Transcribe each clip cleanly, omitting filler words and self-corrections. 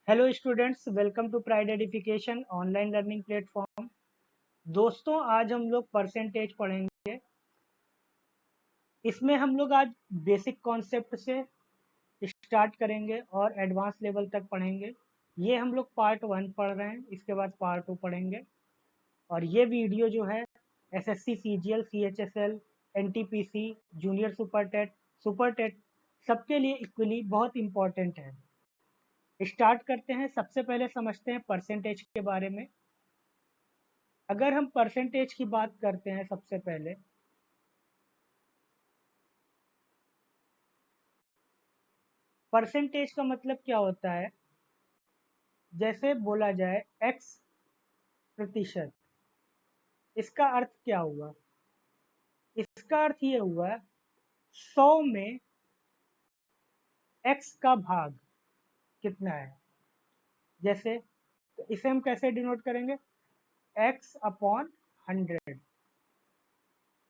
Hello students, welcome to Pride Edification online learning platform. दोस्तों, आज हम लोग परसेंटेज पढ़ेंगे। इसमें हम लोग आज बेसिक कॉन्सेप्ट से स्टार्ट करेंगे और एडवांस लेवल तक पढ़ेंगे। ये हम लोग पार्ट 1 पढ़ रहे हैं, इसके बाद पार्ट 2 पढ़ेंगे। और ये वीडियो जो है SSC, CGL, CHSL, NTPC, junior super TET सबके लिए इक्वली बहुत इम्पोर्टेंट है। स्टार्ट करते हैं। सबसे पहले समझते हैं परसेंटेज के बारे में। अगर हम परसेंटेज की बात करते हैं, सबसे पहले परसेंटेज का मतलब क्या होता है। जैसे बोला जाए x प्रतिशत, इसका अर्थ क्या हुआ? इसका अर्थ ये हुआ 100 में x का भाग कितना है। जैसे तो इसे हम कैसे डिनोट करेंगे? x upon 100।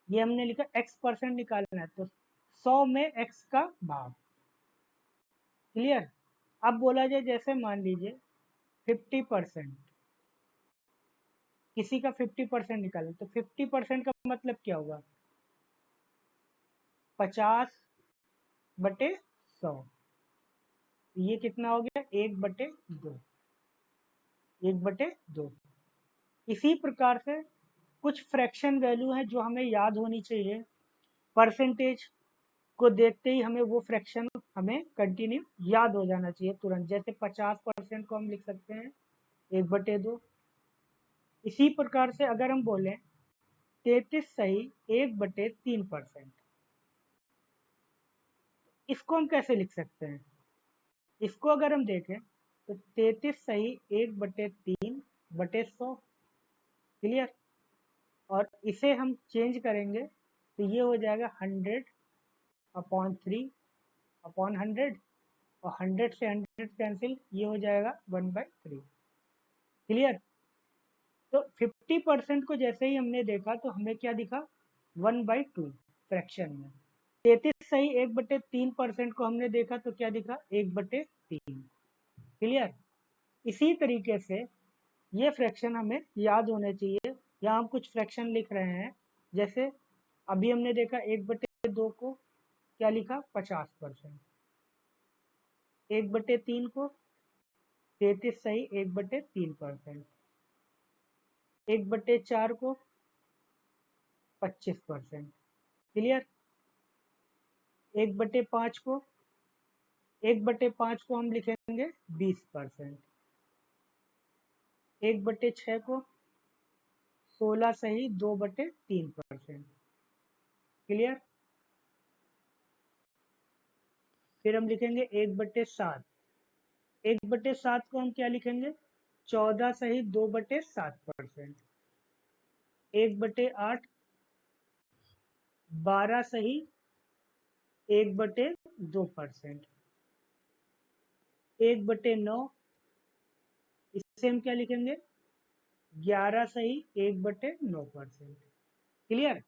ये हमने लिखा x% निकालना है, तो 100 में x का भाग। क्लियर? अब बोला जाए, जैसे मान लीजिए 50%, किसी का 50% निकालें, तो 50% का मतलब क्या होगा? 50/100। ये कितना हो गया? 1/2। 1/2। इसी प्रकार से कुछ फ्रैक्शन वैल्यू है जो हमें याद होनी चाहिए। परसेंटेज को देखते ही हमें वो फ्रैक्शन हमें कंटिन्यू याद हो जाना चाहिए तुरंत। जैसे 50% को हम लिख सकते हैं 1/2। इसी प्रकार से अगर हम बोलें 33 सही 1/3%, इसको हम कैसे लिख सकते हैं? इसको अगर हम देखें तो 33 सही 1/3/100। क्लियर? और इसे हम चेंज करेंगे तो ये हो जाएगा 100/3/100। और 100 से 100 कैंसिल, ये हो जाएगा 1/3। क्लियर? तो 50% को जैसे ही हमने देखा तो हमें क्या दिखा? 1/2 फ्रैक्शन में। 33 सही 1/3% को हमने देखा तो क्या दिखा? 1/3। क्लियर? इसी तरीके से ये फ्रैक्शन हमें याद होने चाहिए। यहाँ हम कुछ फ्रैक्शन लिख रहे हैं। जैसे अभी हमने देखा 1/2 को क्या लिखा? 50%। 1/3 को 33 सही 1/3%। 1/4 को 25%। क्लियर? 1/5 को 1/5 को हम लिखेंगे 20%। 1/6 को 16 सही 2/3%। क्लियर? फिर हम लिखेंगे 1/7। 1/7 को हम क्या लिखेंगे? 14 सही 2/7%। 1/8 12 सही 1/2%। 1/9 इसे हम क्या लिखेंगे? 11 सही 1/9%। क्लियर?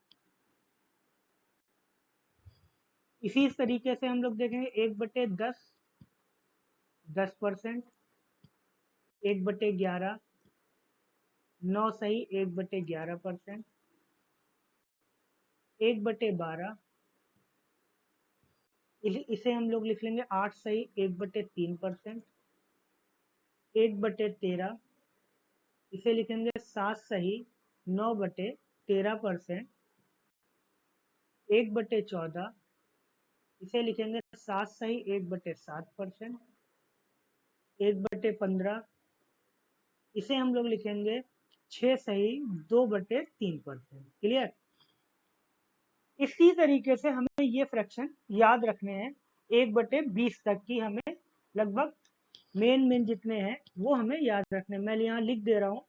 इसी तरीके से हम लोग देखेंगे 1/10 10%। 1/11 9 सही 1/11%। 1/12 इसे हम लोग लिख लेंगे 8 सही 1/3%। 1/13 इसे लिखेंगे 7 सही 9/13%। 1/14 इसे लिखेंगे 7 सही 1/7%। 1/15 इसे हम लोग लिखेंगे 6 सही 2/3%। क्लियर? इसी तरीके से हमें ये फ्रैक्शन याद रखने हैं। 1/20 तक की हमें लगभग मेन जितने हैं वो हमें याद रखने हैं। मैं यहाँ लिख दे रहा हूँ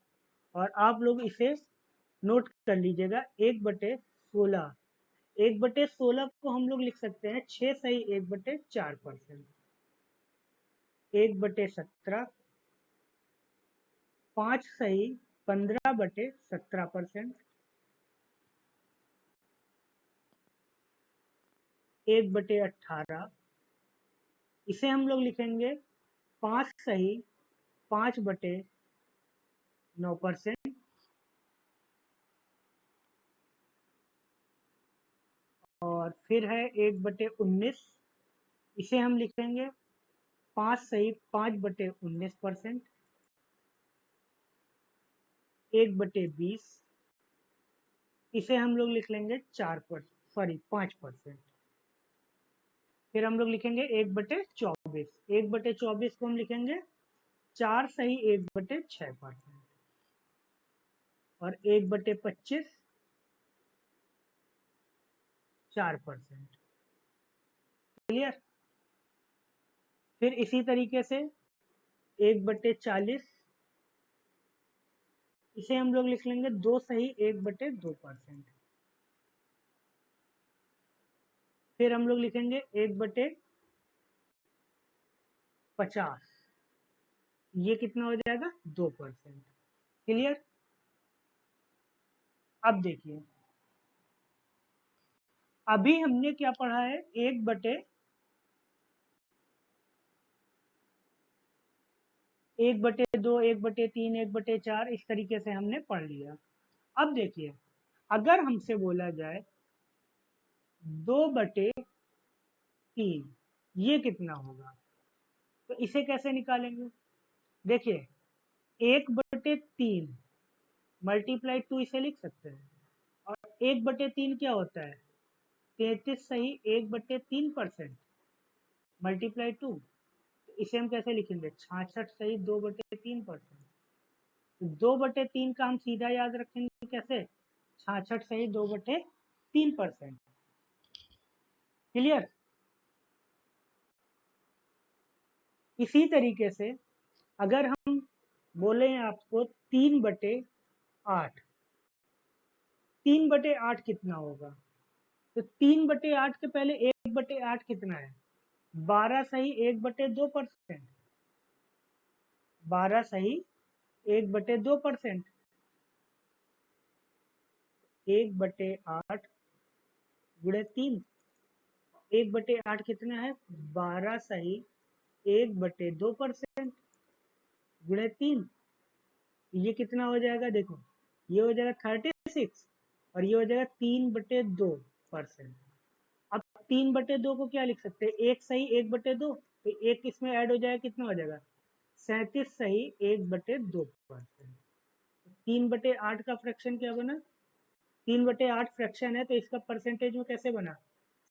और आप लोग इसे नोट कर लीजिएगा। 1/16 1/16 को हम लोग लिख सकते हैं 6 सही 1/4%। 1/17 5 सही 15/17%। 1/18 इसे हम लोग लिखेंगे 5 सही 5/9%, और फिर है 1/19, इसे हम लिखेंगे 5/19%, 1/20, इसे हम लोग लिख लेंगे 5%। फिर हम लोग लिखेंगे 1/24, 1/24 को हम लिखेंगे 4/1/6%, और 1/25 4%। क्लियर। फिर इसी तरीके से 1/40, इसे हम लोग लिख लेंगे 2/1/2%। फिर हम लोग लिखेंगे 1/50, ये कितना हो जाएगा 2%। क्लियर। अब देखिए, अभी हमने क्या पढ़ा है, 1/1/3, 1/3, 1/4, इस तरीके से हमने पढ़ लिया। अब देखिए, अगर हमसे बोला जाए 2/3, ये कितना होगा, तो इसे कैसे निकालेंगे। देखिए, 1/3 मल्टीप्लाई 2 इसे लिख सकते हैं, और 1/3 क्या होता है, 33/1/3% मल्टीप्लाई 2, तो इसे हम कैसे लिखेंगे, 66/2/3%। तो 2/3 का हम सीधा याद रखेंगे कैसे, 66/2/3%। क्लियर। इसी तरीके से अगर हम बोले आपको 3/8, 3/8 कितना होगा, तो 3/8 के पहले 1/8 कितना है, 12/1/2%, 12/1/2%, 1/8 गुणे 3, 1/8 कितना है, 12/1/2% गुणे 3, ये कितना हो जाएगा, देखो ये हो जाएगा 36, और ये हो जाएगा 3/2%। अब 3/2 को क्या लिख सकते हैं, 1/1/2, तो एक इसमें ऐड हो जाएगा, कितना हो जाएगा 37/1/2%। 3/8 का फ्रैक्शन क्या बना, 3/8 फ्रैक्शन है, तो इसका परसेंटेज में कैसे बना,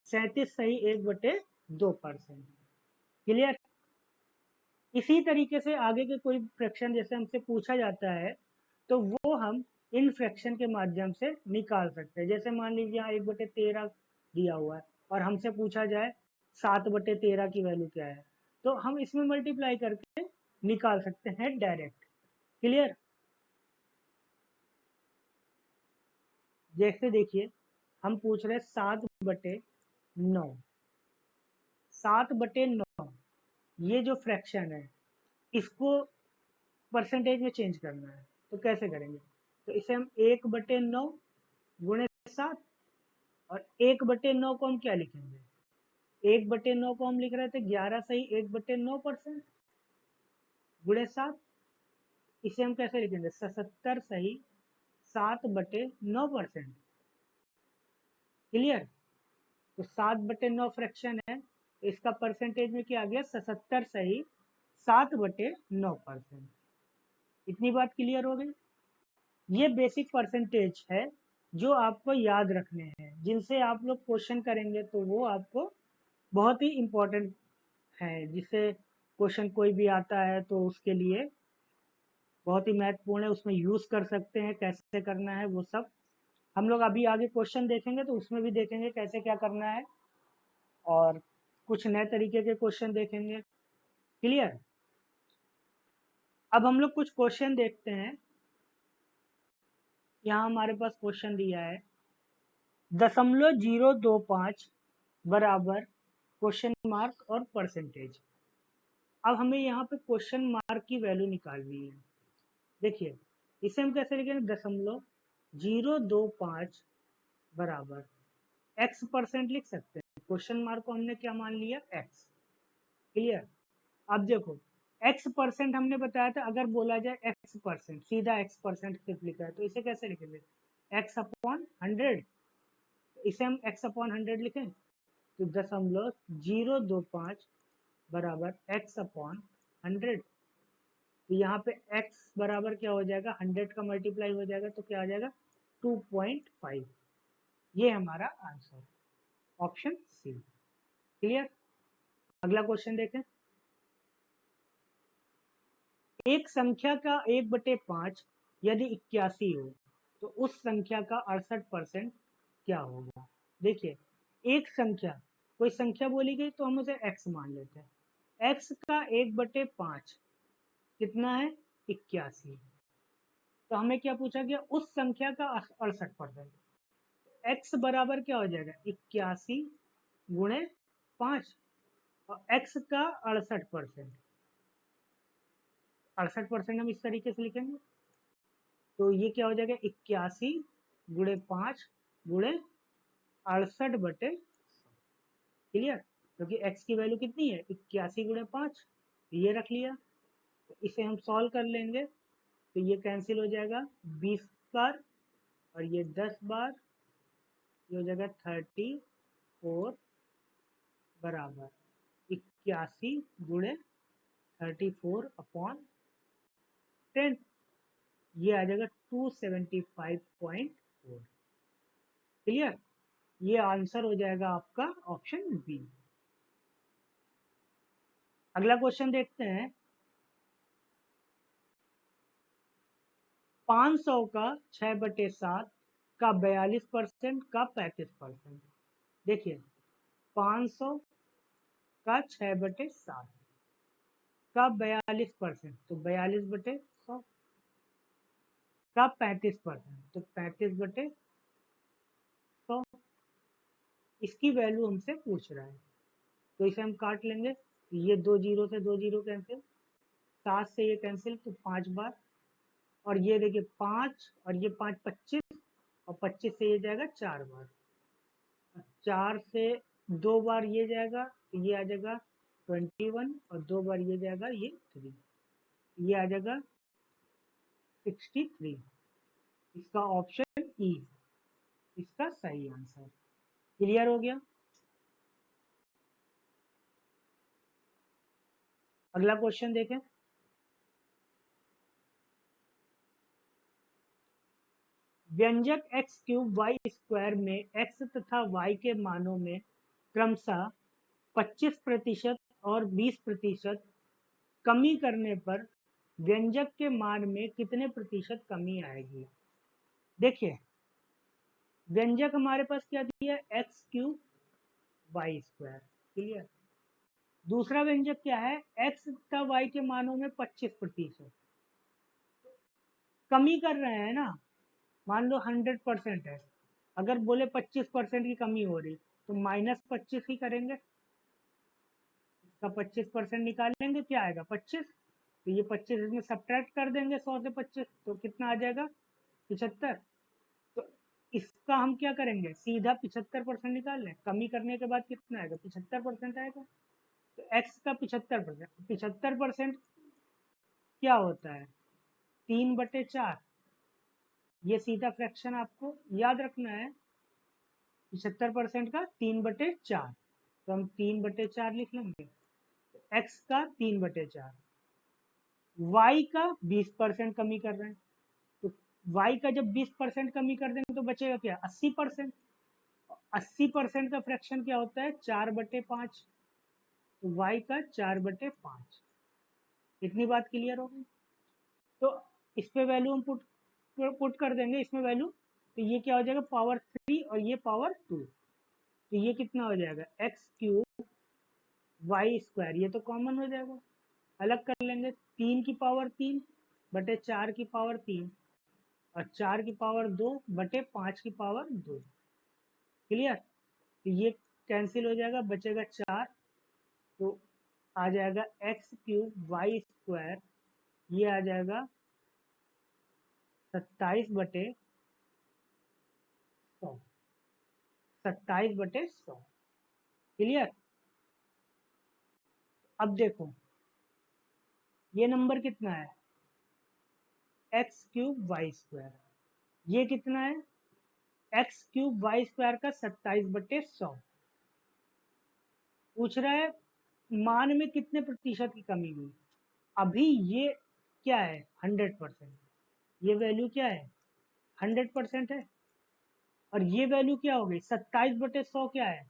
37/1/2%। क्लियर। इसी तरीके से आगे के कोई फ्रैक्शन जैसे हमसे पूछा जाता है, तो वो हम इन फ्रैक्शन के माध्यम से निकाल सकते हैं। जैसे मान लीजिए यहाँ 1/13 दिया हुआ है, और हमसे पूछा जाए 7/13 की वैल्यू क्या है, तो हम इसमें मल्टीप्लाई करके निकाल सकते हैं डायरेक्ट। क्लियर। जैसे देखिए, हम पूछ रहे हैं 7/9, 7/9, ये जो फ्रैक्शन है इसको परसेंटेज में चेंज करना है, तो कैसे करेंगे, तो इसे हम 1/9 गुणे 7, और 1/9 को हम क्या लिखेंगे, 1/9 को हम लिख रहे थे 11/1/9% गुणे 7, इसे हम कैसे लिखेंगे, 77/7/9%। क्लियर। तो 7/9 फ्रैक्शन है, तो इसका परसेंटेज में क्या आ गया, 77/7/9%। इतनी बात क्लियर हो गई। ये बेसिक परसेंटेज है जो आपको याद रखने हैं, जिनसे आप लोग क्वेश्चन करेंगे तो वो आपको बहुत ही इम्पोर्टेंट है, जिससे क्वेश्चन कोई भी आता है तो उसके लिए बहुत ही महत्वपूर्ण है, उसमें यूज़ कर सकते हैं, कैसे करना है वो सब हम लोग अभी आगे क्वेश्चन देखेंगे, तो उसमें भी देखेंगे कैसे क्या करना है, और कुछ नए तरीके के क्वेश्चन देखेंगे। क्लियर। अब हम लोग कुछ क्वेश्चन देखते हैं। यहाँ हमारे पास क्वेश्चन दिया है 0.025 बराबर क्वेश्चन मार्क और परसेंटेज। अब हमें यहाँ पे क्वेश्चन मार्क की वैल्यू निकालनी है। देखिए, इसे हम कैसे लिखेंगे, 0.025 बराबर x% लिख सकते हैं। क्वेश्चन मार्क को हमने क्या मान लिया, x। क्लियर। अब देखो, एक्स परसेंट हमने बताया था, अगर बोला जाए एक्स परसेंट, सीधा एक्स परसेंट सिर्फ लिखा है, तो इसे कैसे लिखेंगे? एक्स अपॉन 100, इसे हम एक्स अपॉन 100 लिखें, तो 0.025 बराबर एक्स अपॉन 100। तो यहाँ पे x बराबर क्या हो जाएगा? 100 का मल्टीप्लाई हो जाएगा तो क्या आ जाएगा? 2.5। ये हमारा आंसर, ऑप्शन सी। क्लियर? अगला क्वेश्चन देखें। एक संख्या का 1/5 यदि 81 हो तो उस संख्या का 68% क्या होगा? देखिए, एक संख्या, कोई संख्या बोली गई तो हम उसे x मान लेते हैं। x का 1/5 कितना है? 81। तो हमें क्या पूछा गया? उस संख्या का 68%। x बराबर क्या हो जाएगा? 81 गुणे 5, और x का 68%। 68% हम इस तरीके से लिखेंगे, तो ये क्या हो जाएगा? 81 गुणे 5 गुणे 68/100। क्लियर? क्योंकि x की वैल्यू कितनी है? 81 गुणे 5, ये रख लिया। तो इसे हम सॉल्व कर लेंगे, तो ये कैंसिल हो जाएगा 20 बार, और ये 10 बार, ये हो जाएगा 34 बराबर 81 गुणे 34/10, ये आ जाएगा 275.4। क्लियर? ये आंसर हो जाएगा आपका ऑप्शन बी। अगला क्वेश्चन देखते हैं। 500 का 6/7 का 42% का 35%। देखिए, 500 का 6/7 का 42%, तो 42/100 का 35%, तो 35/100। इसकी वैल्यू हमसे पूछ रहा है, तो इसे हम काट लेंगे। ये 2 जीरो से 2 जीरो कैंसिल, 7 से ये कैंसिल, तो 5 बार, और ये देखिए 5 और ये 5 25, और 25 से ये जाएगा 4 बार, 4 से 2 बार ये जाएगा, तो ये आ जाएगा 21, और 2 बार ये जाएगा, ये 3, ये आ जाएगा 63। इसका ऑप्शन ई इसका सही आंसर। क्लियर हो गया? अगला क्वेश्चन देखें। व्यंजक x³ में x तथा y के मानों में क्रमशः 25% और 20% कमी करने पर व्यंजक के मान में कितने प्रतिशत कमी आएगी? देखिए, व्यंजक हमारे पास क्या दिया? x³ y²। क्लियर? दूसरा व्यंजक क्या है? x तथा y के मानों में 25%। कमी कर रहे हैं ना, मान लो 100% है, अगर बोले 25% की कमी हो रही, तो -25 ही करेंगे, इसका 25% निकालेंगे, क्या आएगा? 25। तो ये 25 इसमें सब्ट्रैक्ट कर देंगे 100 से 25, तो कितना आ जाएगा? 75। तो इसका हम क्या करेंगे? सीधा 75% निकाल लें, कमी करने के बाद कितना आएगा? 75% आएगा। तो x का 75%, 75% क्या होता है? 3/4। ये सीधा फ्रैक्शन आपको याद रखना है, 75% का 3/4, तो हम 3/4 लिख लेंगे। x का 3/4, y का 20% कमी कर रहे हैं, तो y का जब 20% कमी कर देंगे तो बचेगा क्या? 80%। 80% का फ्रैक्शन क्या होता है? 4/5, तो y का 4/5। इतनी बात क्लियर हो गई? तो इस पे वैल्यू हम पुट कर देंगे, इसमें वैल्यू, तो ये क्या हो जाएगा? पावर 3 और ये पावर 2, तो ये कितना हो जाएगा? x³ y², ये तो कॉमन हो जाएगा, अलग कर लेंगे। 3 की पावर 3 बटे 4 की पावर 3, और 4 की पावर 2 बटे 5 की पावर 2। क्लियर? तो ये कैंसिल हो जाएगा, बचेगा 4, तो आ जाएगा x³ y², ये आ जाएगा 27/100, 27/100। क्लियर? अब देखो, ये नंबर कितना है x³y², ये कितना है x³ y² का 27/100। पूछ रहा है मान में कितने प्रतिशत की कमी हुई। अभी ये क्या है 100%, ये वैल्यू क्या है 100% है, और ये वैल्यू क्या हो गई 27/100 क्या है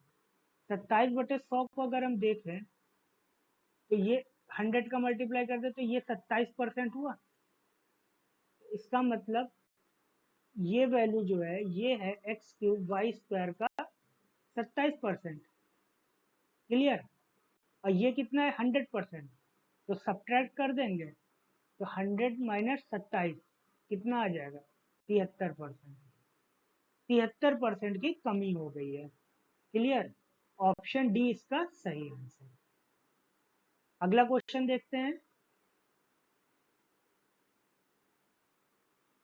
27/100 को अगर हम देखें तो ये 100 का मल्टीप्लाई कर दे तो ये 27% हुआ। इसका मतलब ये वैल्यू जो है ये है x³y² का 27%। क्लियर। और ये कितना है 100%, तो सब्ट्रैक्ट कर देंगे तो 100 माइनस 27 कितना आ जाएगा 73%। 73% की कमी हो गई है। क्लियर। ऑप्शन डी इसका सही आंसर। अगला क्वेश्चन देखते हैं।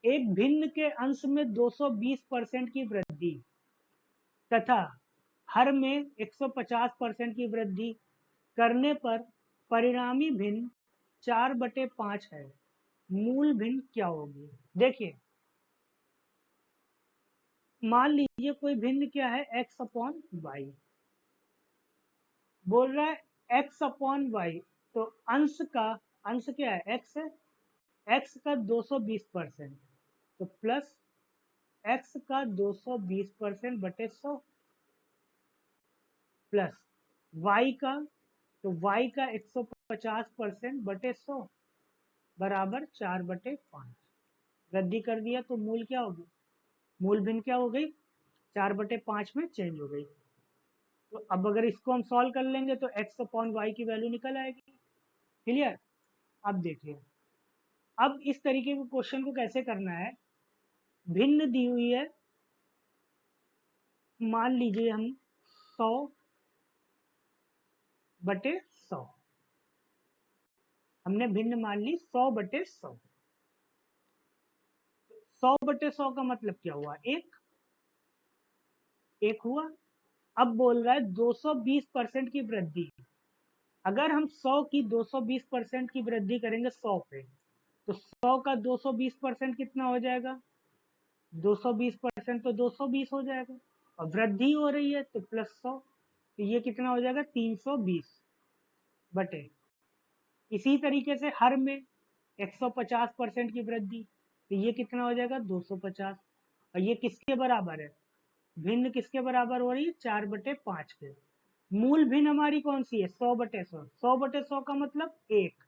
एक भिन्न के अंश में 220% की वृद्धि तथा हर में 150% की वृद्धि करने पर परिणामी भिन्न 4/5 है। मूल भिन्न क्या होगी। देखिए मान लीजिए कोई भिन्न क्या है x/y, बोल रहा है x/y, तो अंश क्या है x है, x का 220% तो प्लस x का 220% बटे 100 प्लस y का, तो y का 150% बटे 100 बराबर 4/5। वृद्धि कर दिया तो मूल क्या होगी, मूल भिन्न क्या हो गई 4/5 में चेंज हो गई। तो अब अगर इसको हम सॉल्व कर लेंगे तो x/y की वैल्यू निकल आएगी। क्लियर। अब देखिए अब इस तरीके के क्वेश्चन को कैसे करना है। भिन्न दी हुई है, मान लीजिए हम 100/100, हमने भिन्न मान ली 100/100। 100/100 का मतलब क्या हुआ एक हुआ। अब बोल रहा है 220% की वृद्धि। अगर हम 100 की 220% की वृद्धि करेंगे 100 पे, तो 100 का 220% कितना हो जाएगा 220% तो 220 हो जाएगा, और वृद्धि हो रही है तो प्लस 100, तो ये कितना हो जाएगा 320 बटे। इसी तरीके से हर में 150% की वृद्धि, तो ये कितना हो जाएगा 250, और ये किसके बराबर है भिन्न किसके बराबर हो रही है 4/5 के। मूल भिन्न हमारी कौन सी है 100/100, 100/100 का मतलब 1,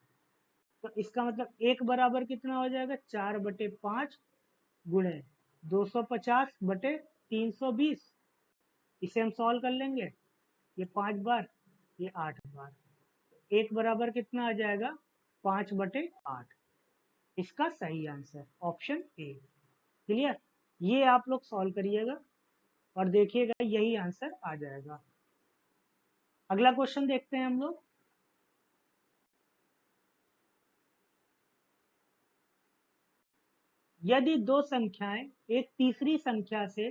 तो इसका मतलब 1 बराबर कितना हो जाएगा 4/5 गुणे 250/320। इसे हम सॉल्व कर लेंगे, ये 5 बार ये 8 बार, 1 बराबर कितना आ जाएगा 5/8। इसका सही आंसर ऑप्शन ए। क्लियर। ये आप लोग सॉल्व करिएगा और देखिएगा यही आंसर आ जाएगा। अगला क्वेश्चन देखते हैं हम लोग। यदि दो संख्याएं एक तीसरी संख्या से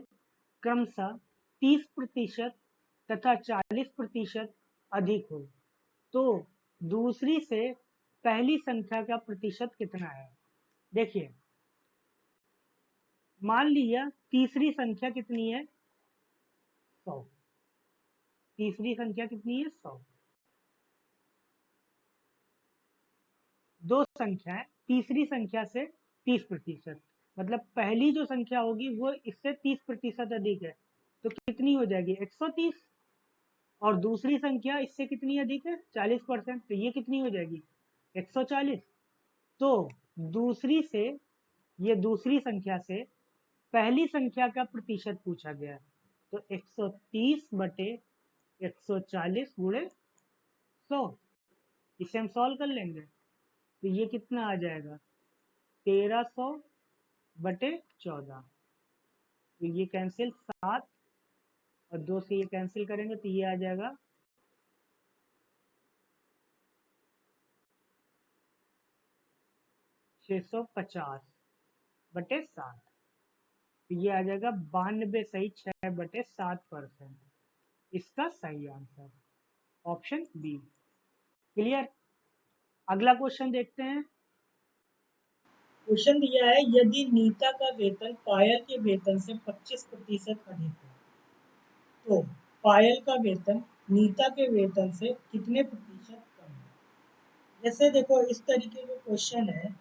क्रमशः 30% तथा 40% अधिक हो तो दूसरी से पहली संख्या का प्रतिशत कितना है। देखिए मान लिया तीसरी संख्या कितनी है 100, तीसरी संख्या कितनी है 100। दो संख्या है तीसरी संख्या से 30%, मतलब पहली जो संख्या होगी वो इससे 30% अधिक है, तो कितनी हो जाएगी 130, और दूसरी संख्या इससे कितनी अधिक है 40%, तो ये कितनी हो जाएगी 140। तो दूसरी से, ये दूसरी संख्या से पहली संख्या का प्रतिशत पूछा गया, तो 130/140 गुणे 100। इसे हम सॉल्व कर लेंगे तो ये कितना आ जाएगा 1300/14, तो ये कैंसिल 7 और 2 से ये कैंसिल करेंगे तो ये आ जाएगा 650/7, तो ये आ जाएगा 92 सही 6/7%। इसका सही आंसर ऑप्शन बी। क्लियर। अगला क्वेश्चन देखते हैं। क्वेश्चन दिया है, यदि नीता का वेतन पायल के वेतन से 25% अधिक है तो पायल का वेतन नीता के वेतन से कितने प्रतिशत कम है। जैसे देखो इस तरीके का क्वेश्चन है।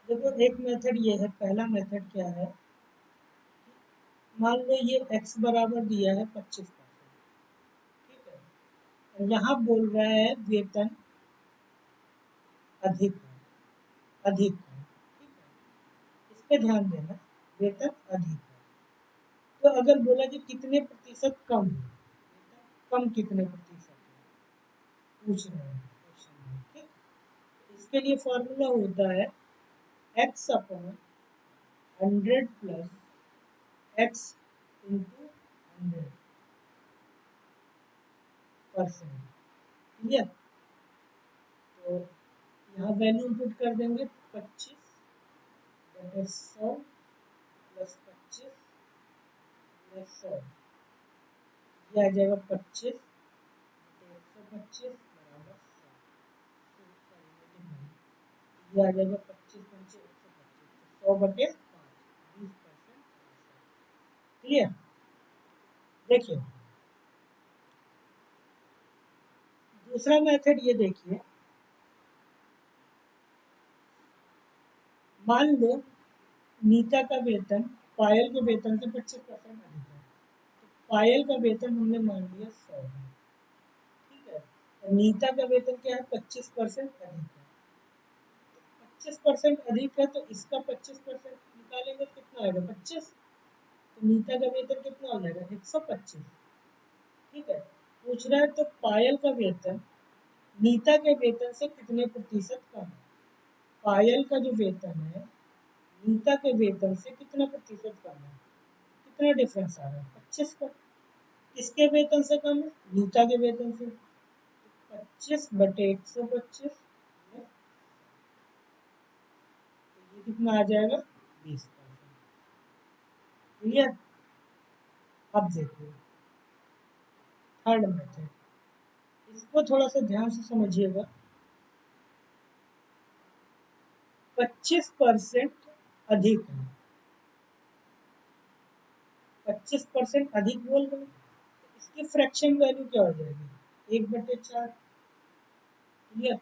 देखो एक मेथड ये है, पहला मेथड क्या है, मान लो ये x बराबर दिया है 25%, ठीक है, और यहाँ बोल रहा है वेतन अधिक है, अधिक है, ठीक है, इस पे ध्यान देना, वेतन अधिक है। तो अगर बोला कि कितने प्रतिशत कम है, कम कितने प्रतिशत है पूछ रहे हैं क्वेश्चन में, ठीक। इसके लिए फॉर्मूला होता है x upon 100 plus x into 100%, clear. तो यहाँ वैल्यू इनपुट कर देंगे 25/100 प्लस 25/100, ये आ जाएगा 25/125 बराबर 100, ये आ जाएगा 25/125, 100/5, 20%, क्लियर। देखिए दूसरा मेथड ये देखिए, मान लो नीता का वेतन पायल के वेतन से 25% अधिक है। पायल का वेतन हमने मान लिया 100 है, ठीक है, और नीता का वेतन क्या है 25% अधिक है। 25% अधिक है तो इसका 25% निकालेंगे तो कितना आएगा 25, तो नीता का वेतन कितना हो जाएगा 125, ठीक है। पूछ रहा है तो पायल का वेतन नीता के वेतन से कितने प्रतिशत कम है। पायल का जो वेतन है नीता के वेतन से कितना प्रतिशत कम है, कितना डिफरेंस आ रहा है 25 का। किसके वेतन से कम है, नीता के वेतन से। 25/125, ये कितना आ जाएगा 20%, क्लियर। अब देखो थर्ड मेथड, इसको थोड़ा सा ध्यान से समझिएगा। 25% अधिक है, 25% अधिक बोल रहे हैं, इसकी फ्रैक्शन वैल्यू क्या हो जाएगी 1/4, क्लियर।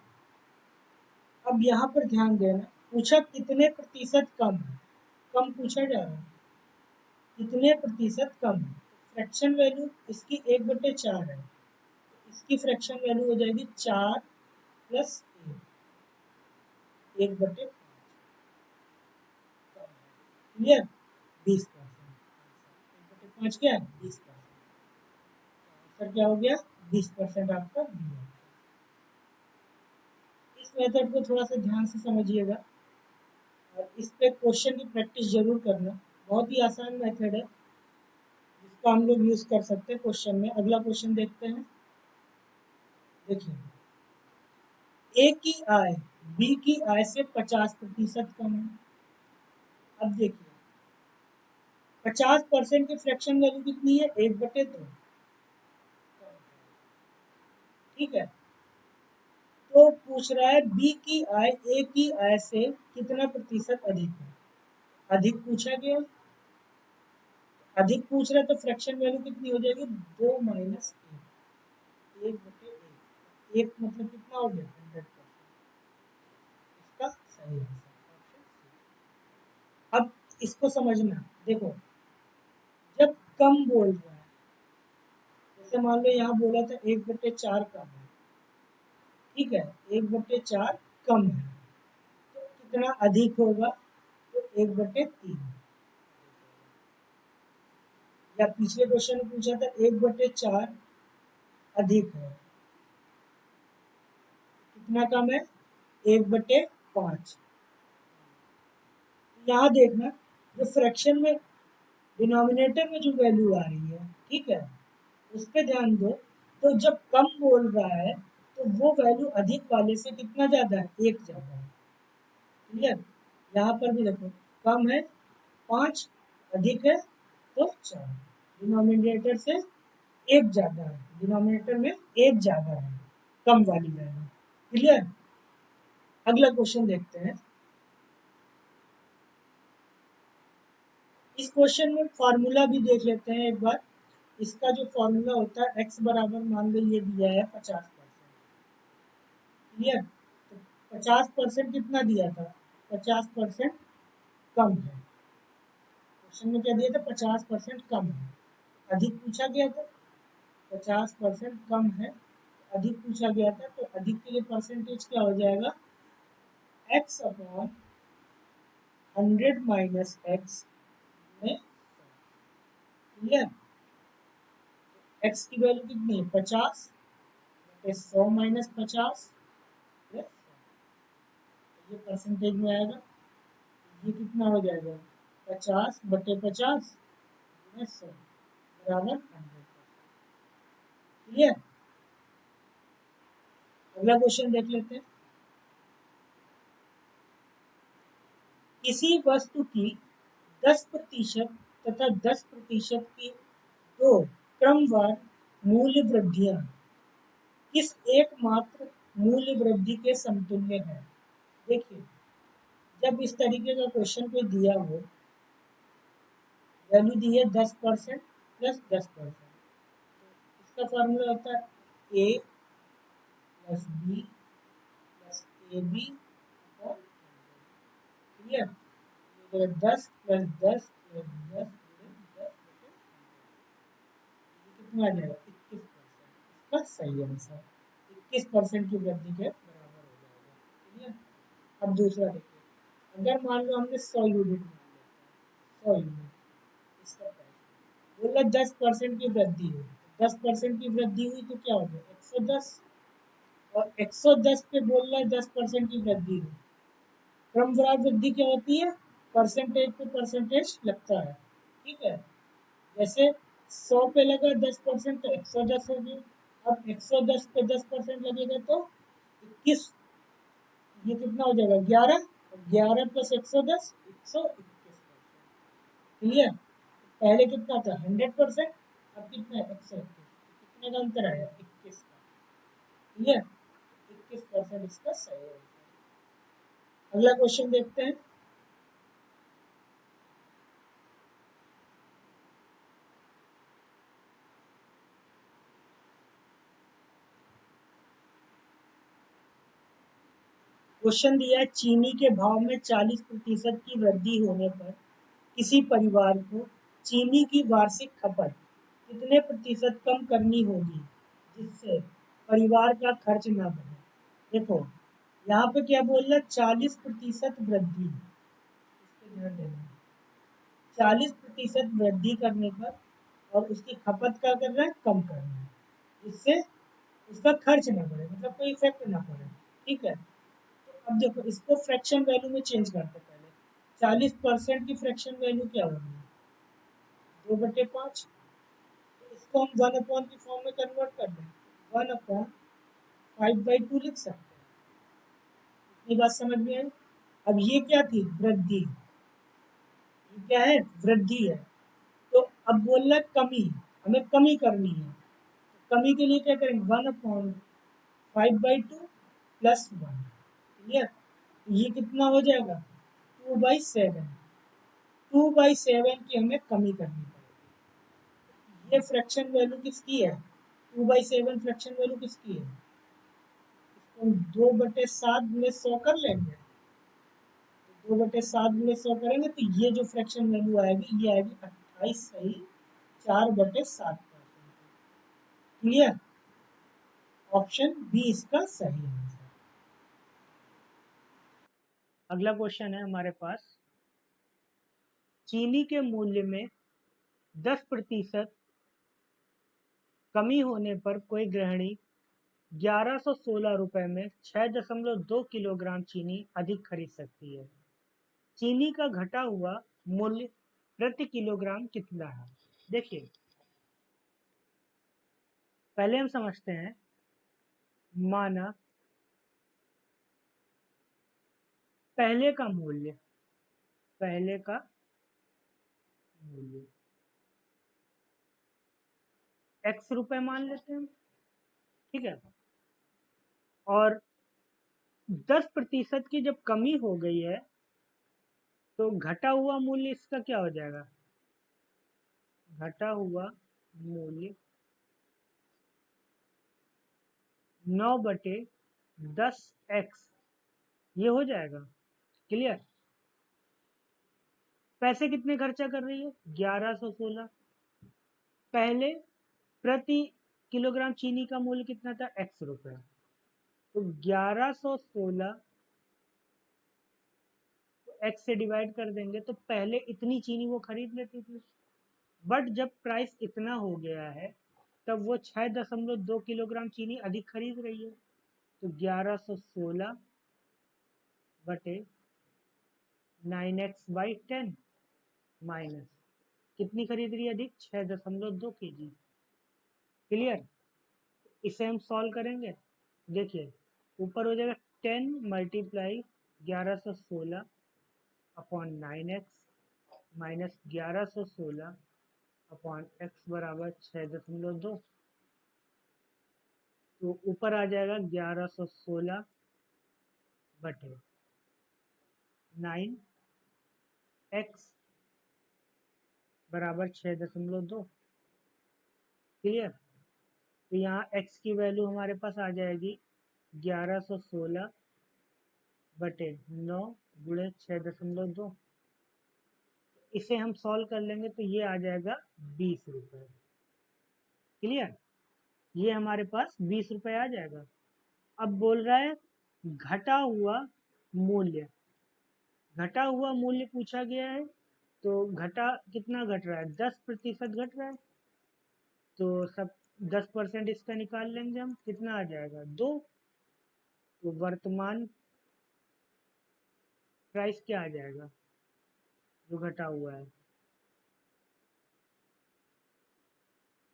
अब यहाँ पर ध्यान देना, पूछा कितने प्रतिशत कम है, कम पूछा जा रहा है, कितने प्रतिशत कम है। फ्रैक्शन वैल्यू इसकी 1/4 है, इसकी फ्रैक्शन वैल्यू हो जाएगी 4 प्लस 1/5, क्लियर। 20%, 1/5 क्या है 20%, आंसर क्या हो गया 20% आपका दिया। इस मेथड को थोड़ा सा ध्यान से समझिएगा और इस पे क्वेश्चन की प्रैक्टिस जरूर करना, बहुत ही आसान मेथड है जिसको हम लोग यूज कर सकते हैं क्वेश्चन में। अगला क्वेश्चन देखते हैं। देखिए ए की आय बी की आय से 50% कम है। अब देखिए 50% की फ्रैक्शन वैल्यू कितनी है 1/2, ठीक है। तो पूछ रहा है बी की आय ए की आय से कितना प्रतिशत अधिक है, अधिक पूछा गया, अधिक पूछ रहा है तो फ्रैक्शन वैल्यू कितनी हो जाएगी 2 माइनस 1/1, एक मतलब कितना हो गया 100%, इसका सही आंसर ऑप्शन सी। अब इसको समझना, देखो जब कम बोल रहा है, जैसे मान लो यहाँ बोला था 1/4 कम है, ठीक है, 1/4 कम है तो कितना अधिक होगा, तो 1/3, या पिछले क्वेश्चन में पूछा था 1/4 अधिक है, कितना कम है 1/5। यहाँ देखना जो फ्रैक्शन में डिनोमिनेटर में जो वैल्यू आ रही है, ठीक है, उस पर ध्यान दो। तो जब कम बोल रहा है तो वो वैल्यू अधिक वाले से कितना ज़्यादा है, एक ज़्यादा है, क्लियर। यहाँ पर भी देखो कम है 5, अधिक है तो 4, डिनोमिनेटर से एक ज़्यादा है, डिनोमिनेटर में एक ज़्यादा है कम वाली वैल्यू, क्लियर। अगला क्वेश्चन देखते हैं। इस क्वेश्चन में फॉर्मूला भी देख लेते हैं एक बार। इसका जो फॉर्मूला होता है x बराबर मान लो ये दिया है 50%। क्लियर? तो 50% कितना दिया था? 50% कम है। क्वेश्चन में क्या दिया था? 50% कम है। अधिक पूछा गया था, 50% कम है, अधिक पूछा गया था, तो अधिक के लिए परसेंटेज क्या हो जाएगा? x अपॉन 100 माइनस x में। क्लियर? x की वैल्यू कितनी है? 50 बटे 100 माइनस 50 प्लस 100। ये परसेंटेज में आएगा। ये कितना हो जाएगा? 50 बटे 50 में 100 बराबर 100। क्लियर? अगला क्वेश्चन देख लेते हैं। किसी वस्तु की 10% तथा 10% की दो क्रमवार मूल्य वृद्धियां किस एकमात्र मूल्य वृद्धि के समतुल्य है? देखिए, जब इस तरीके का क्वेश्चन कोई दिया हो, वैल्यू दी है 10% प्लस 10%, इसका फॉर्मूला होता है a plus b plus a b और क्लियर। 10 प्लस 10 प्लस 10 10 कितना आ जाएगा? 21%। इसका सही आंसर 21% की वृद्धि के बराबर हो जाएगा। क्लियर? अब दूसरा देखिए। अगर मान लो हमने 100 यूनिट मान लिया, 100 यूनिट, इसका प्राइस बोला 10% की वृद्धि हुई। 10% की वृद्धि हुई तो क्या हो गया? 110। और 110 पे बोल रहा है 10% की वृद्धि हुई। क्रमवार वृद्धि क्या होती है? परसेंटेज पे परसेंटेज लगता है। ठीक है? जैसे 100 पे लगा 10% तो 110 हो गया। अब 110 पे 10% लगेगा तो 21। ये कितना हो जाएगा? 11। 11 प्लस 110 121%। क्लियर? पहले कितना था? 100%। अब कितना है? 121। कितने का अंतर आया? 21 का। क्लियर? 21% इसका सही है। अगला क्वेश्चन देखते हैं। क्वेश्चन दिया है चीनी के भाव में 40% की वृद्धि होने पर किसी परिवार को चीनी की वार्षिक खपत कितने प्रतिशत कम करनी होगी जिससे परिवार का खर्च ना बढ़े? देखो, यहाँ पे क्या बोल रहा है? 40% वृद्धि। इस पे ध्यान देना। 40% वृद्धि करने पर और उसकी खपत क्या कर रहा है? कम कर रहा है, जिससे उसका खर्च ना बढ़े, मतलब कोई इफेक्ट ना पड़े। ठीक है? अब देखो, इसको फ्रैक्शन वैल्यू में चेंज करते हैं पहले। 40% की फ्रैक्शन वैल्यू क्या होगी? 2/5। तो इसको हम 1 अपॉन की फॉर्म में कन्वर्ट कर दें। 1/5/2 लिख सकते हैं। ये बात समझ में आई? अब ये क्या थी? वृद्धि। ये क्या है? वृद्धि है। तो अब बोल रहा है कमी, हमें कमी करनी है। कमी के लिए क्या करेंगे? 1/5/2 प्लस 1। क्लियर? ये कितना हो जाएगा? 2/7। 2/7 की हमें कमी करनी पड़ेगी। ये फ्रैक्शन वैल्यू किसकी है? 2/7 फ्रैक्शन वैल्यू किसकी है? इसको हम 2/7 में 100 कर लेंगे। 2/7 में 100 करेंगे तो ये जो फ्रैक्शन वैल्यू आएगी ये आएगी 28 सही 4/7%। क्लियर? ऑप्शन बी इसका सही आंसर। अगला क्वेश्चन है हमारे पास। चीनी के मूल्य में 10% कमी होने पर कोई गृहिणी 1116 रुपये में 6.2 किलोग्राम चीनी अधिक खरीद सकती है। चीनी का घटा हुआ मूल्य प्रति किलोग्राम कितना है? देखिए, पहले हम समझते हैं। माना पहले का मूल्य, पहले का मूल्य x रुपए मान लेते हैं। ठीक है? और 10% की जब कमी हो गई है तो घटा हुआ मूल्य इसका क्या हो जाएगा? घटा हुआ मूल्य 9/10x ये हो जाएगा। क्लियर? पैसे कितने खर्चा कर रही है? 1116। पहले प्रति किलोग्राम चीनी का मूल्य कितना था? x रुपए। तो 1116 x से डिवाइड कर देंगे तो पहले इतनी चीनी वो खरीद लेती थी, बट जब प्राइस इतना हो गया है तब वो 6.2 किलोग्राम चीनी अधिक खरीद रही है। तो 1116 बटे 9x/10 माइनस कितनी खरीद रही है अधिक? 6.2 kg। क्लियर? इसे हम सॉल्व करेंगे। देखिए ऊपर हो जाएगा 10 multiply 1116 upon 9x minus 1116 upon x बराबर 6.2। तो ऊपर आ जाएगा 1116 बटे 9x बराबर 6.2। क्लियर? तो यहाँ x की वैल्यू हमारे पास आ जाएगी 1116 बटे 9 गुणे 6.2। इसे हम सॉल्व कर लेंगे तो ये आ जाएगा 20 रुपये। क्लियर? ये हमारे पास 20 रुपये आ जाएगा। अब बोल रहा है घटा हुआ मूल्य। घटा हुआ मूल्य पूछा गया है तो घटा कितना घट रहा है? 10% घट रहा है। तो सब 10% इसका निकाल लेंगे हम, कितना आ जाएगा? 2। तो वर्तमान प्राइस क्या आ जाएगा जो घटा हुआ है?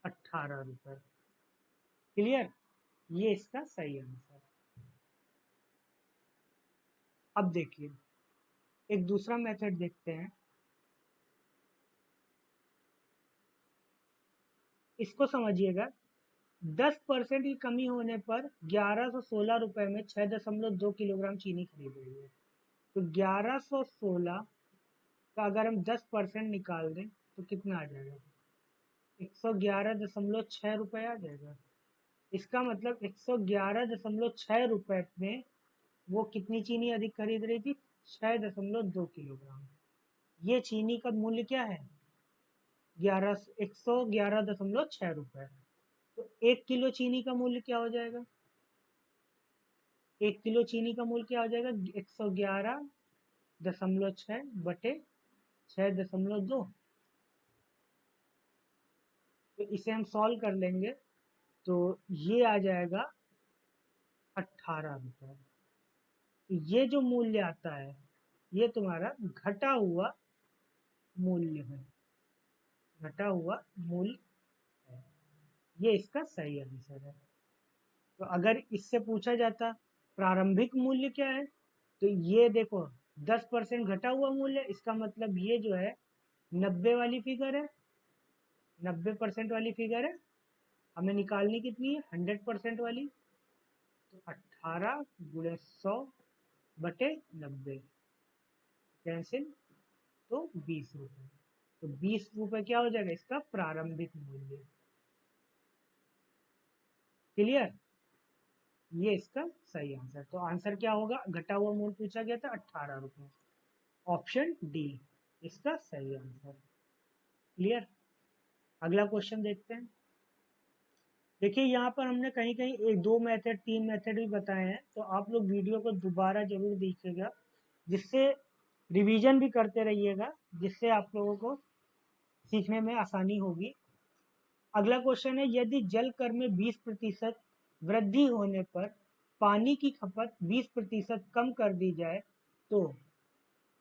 18 रुपये। क्लियर? ये इसका सही आंसर। अब देखिए एक दूसरा मेथड देखते हैं। इसको समझिएगा। 10% की कमी होने पर 1116 रुपए में 6.2 किलोग्राम चीनी खरीद रही है। तो 1116 का अगर हम 10% निकाल दें तो कितना आ जाएगा? 111.6 रुपये आ जाएगा। इसका मतलब 111.6 रुपये में वो कितनी चीनी अधिक खरीद रही थी? 6.2 किलोग्राम। ये चीनी का मूल्य क्या है? 111.6 रुपये। तो 1 किलो चीनी का मूल्य क्या हो जाएगा? 1 किलो चीनी का मूल्य क्या हो जाएगा? 111.6 बटे 6.2। तो इसे हम सॉल्व कर लेंगे तो ये आ जाएगा 18 रुपये। तो ये जो मूल्य आता है ये तुम्हारा घटा हुआ मूल्य है। घटा हुआ मूल्य है। ये इसका सही आंसर है। तो अगर इससे पूछा जाता प्रारंभिक मूल्य क्या है तो ये देखो 10% घटा हुआ मूल्य, इसका मतलब ये जो है 90 वाली फिगर है। 90% वाली फिगर है। हमें निकालनी कितनी है? 100% वाली। तो 18 गुणे 100 बटे 90 कैंसिल, तो 20 रुपये। तो 20 रुपये क्या हो जाएगा? इसका प्रारंभिक मूल्य। क्लियर? ये इसका सही आंसर। तो आंसर क्या होगा? घटा हुआ मूल्य पूछा गया था 18 रुपये। ऑप्शन डी इसका सही आंसर। क्लियर? अगला क्वेश्चन देखते हैं। देखिए यहाँ पर हमने कहीं कहीं एक दो मेथड तीन मेथड भी बताए हैं, तो आप लोग वीडियो को दोबारा जरूर देखिएगा, जिससे रिवीजन भी करते रहिएगा, जिससे आप लोगों को सीखने में आसानी होगी। अगला क्वेश्चन है यदि जल कर में 20% वृद्धि होने पर पानी की खपत 20% कम कर दी जाए तो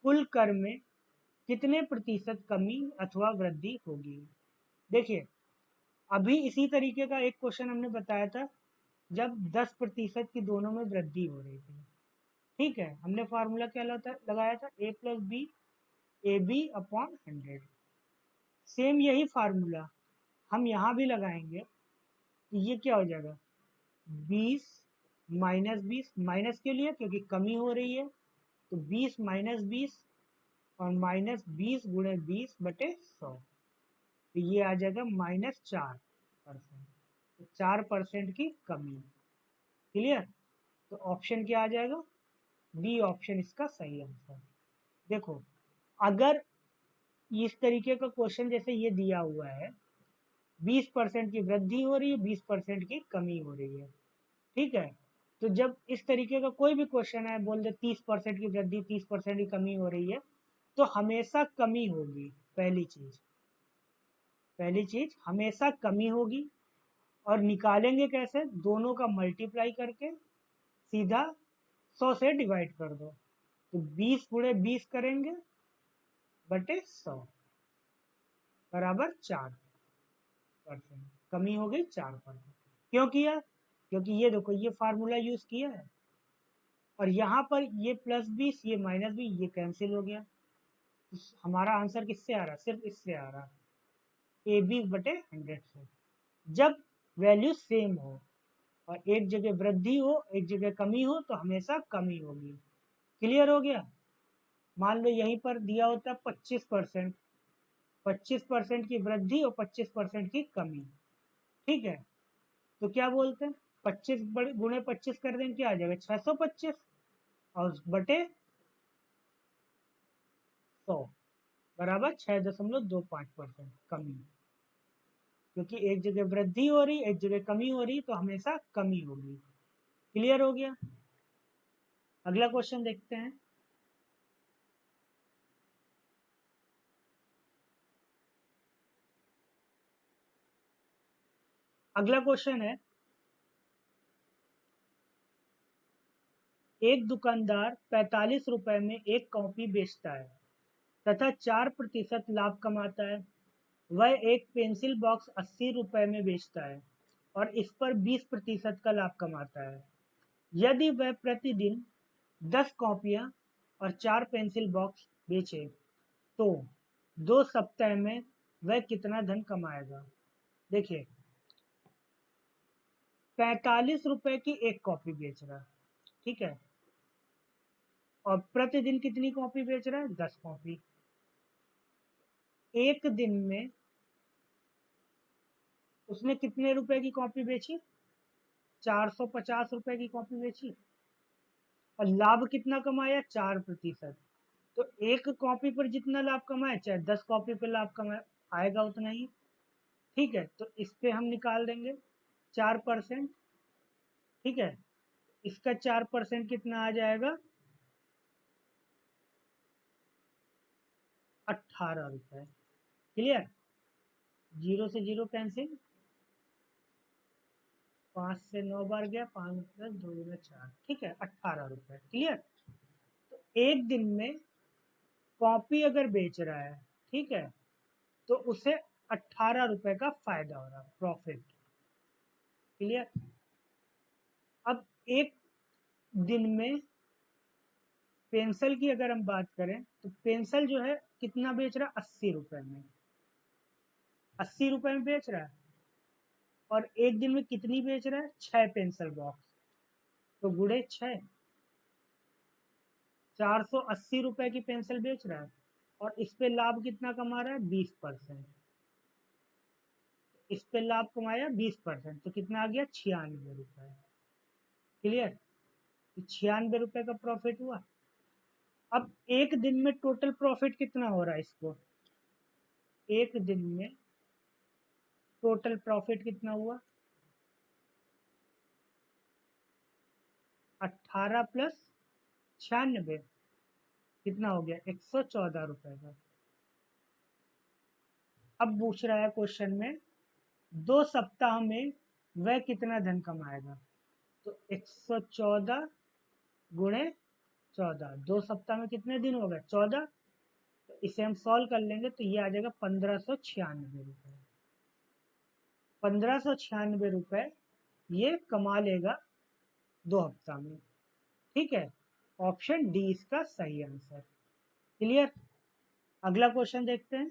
कुल कर में कितने प्रतिशत कमी अथवा वृद्धि होगी? देखिए अभी इसी तरीके का एक क्वेश्चन हमने बताया था जब 10% की दोनों में वृद्धि हो रही थी। ठीक है, हमने फार्मूला क्या लगाया था? a plus b a b upon 100। Same यही फार्मूला हम यहाँ भी लगाएंगे तो ये क्या हो जाएगा? 20 -20, माइनस के लिए क्योंकि कमी हो रही है, तो 20 - 20 और -20 × 20/100, तो ये आ जाएगा -4%, तो 4% की कमी। क्लियर? तो ऑप्शन क्या आ जाएगा? बी ऑप्शन इसका सही आंसर। देखो, अगर इस तरीके का क्वेश्चन जैसे ये दिया हुआ है, 20% की वृद्धि हो रही है, 20% की कमी हो रही है, ठीक है, तो जब इस तरीके का कोई भी क्वेश्चन है, बोल दे 30% की वृद्धि, 30% की कमी हो रही है, तो हमेशा कमी होगी। पहली चीज हमेशा कमी होगी। और निकालेंगे कैसे? दोनों का मल्टीप्लाई करके सीधा 100 से डिवाइड कर दो, तो 20 × 20 करेंगे बटे 100 बराबर 4%। कमी हो गई 4%। क्यों किया? क्योंकि ये देखो, ये फार्मूला यूज किया है, और यहाँ पर ये +20, ये -20, ये कैंसिल हो गया। तो हमारा आंसर किससे आ रहा है? सिर्फ इससे आ रहा है, AB/100 से। जब वैल्यू सेम हो और एक जगह वृद्धि हो, एक जगह कमी हो, तो हमेशा कमी होगी। क्लियर हो गया? मान लो यहीं पर दिया होता है 25%, 25% की वृद्धि और 25% की कमी, ठीक है, तो क्या बोलते हैं? 25 × 25 कर देंगे, क्या आ जाएगा? 625 और बटे 100 बराबर 6.25% कमी। क्योंकि एक जगह वृद्धि हो रही, एक जगह कमी हो रही, तो हमेशा कमी होगी। क्लियर हो गया? अगला क्वेश्चन देखते हैं। अगला क्वेश्चन है, एक दुकानदार 45 रुपए में एक कॉपी बेचता है तथा 4% लाभ कमाता है। वह एक पेंसिल बॉक्स 80 रुपए में बेचता है और इस पर 20% का लाभ कमाता है। यदि वह प्रतिदिन 10 कॉपियां और 4 पेंसिल बॉक्स बेचे, तो 2 सप्ताह में वह कितना धन कमाएगा? देखिए, 45 रुपए की एक कॉपी बेच रहा है, ठीक है, और प्रतिदिन कितनी कॉपी बेच रहा है? 10 कॉपी। एक दिन में उसने कितने रुपए की कॉपी बेची? 450 रुपए की कॉपी बेची, और लाभ कितना कमाया? 4%। तो एक कॉपी पर जितना लाभ कमाए, चाहे 10 कॉपी पर लाभ कमाए, आएगा उतना ही। ठीक है, तो इस पे हम निकाल देंगे 4%, ठीक है, इसका 4% कितना आ जाएगा? 18 रुपए। क्लियर? 0 से 0 कैंसिल, 5 से 9 बार गया, 5 + 2 × 4, ठीक है, 18 रुपए। क्लियर? तो एक दिन में कॉपी अगर बेच रहा है, ठीक है, तो उसे 18 रुपए का फायदा हो रहा, प्रॉफिट। क्लियर? अब एक दिन में पेंसिल की अगर हम बात करें, तो पेंसिल जो है कितना बेच रहा है? 80 रुपए में, 80 रुपए में बेच रहा है, और एक दिन में कितनी बेच रहा है? 6 पेंसिल बॉक्स, तो गुणे 6, 480 रुपए की पेंसिल बेच रहा है, और इस पे लाभ कितना कमा रहा है? 20%। इस पे लाभ कमाया 20%, तो कितना आ गया? 96 रुपए। क्लियर? तो 96 रुपए का प्रॉफिट हुआ। अब एक दिन में टोटल प्रॉफिट कितना हो रहा है इसको? एक दिन में टोटल प्रॉफिट कितना हुआ? 18 + 96 कितना हो गया? 114 रुपए का। अब पूछ रहा है क्वेश्चन में, 2 सप्ताह में वह कितना धन कमाएगा? तो 114 × 14, 2 सप्ताह में कितने दिन हो गए? 14। तो इसे हम सॉल्व कर लेंगे, तो ये आ जाएगा 1596 रुपए। 1596 रुपए ये कमा लेगा 2 हफ्ता में। ठीक है, ऑप्शन डी इसका सही आंसर। क्लियर? अगला क्वेश्चन देखते हैं।